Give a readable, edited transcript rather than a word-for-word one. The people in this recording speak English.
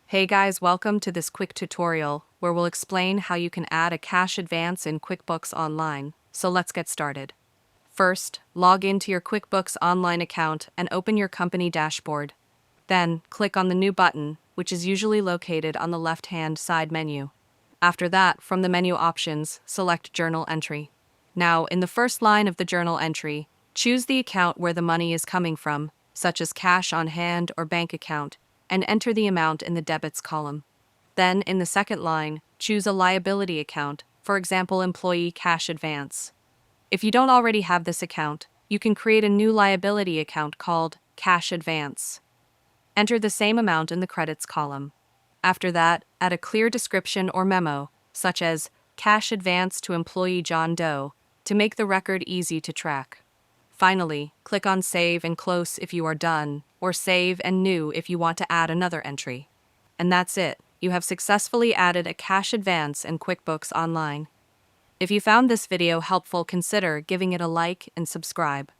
Hey guys, welcome to this quick tutorial where we'll explain how you can add a cash advance in QuickBooks Online. So let's get started. First, log into your QuickBooks Online account and open your company dashboard. Then, click on the New button, which is usually located on the left-hand side menu. After that, from the menu options, select Journal Entry. Now, in the first line of the journal entry, choose the account where the money is coming from, such as cash on hand or bank account, and enter the amount in the debits column. Then, in the second line, choose a liability account, for example, employee cash advance. If you don't already have this account, you can create a new liability account called cash advance. Enter the same amount in the credits column. After that, add a clear description or memo, such as cash advance to employee John Doe, to make the record easy to track. Finally, click on Save and Close if you are done, or Save and New if you want to add another entry. And that's it. You have successfully added a cash advance in QuickBooks Online. If you found this video helpful, consider giving it a like and subscribe.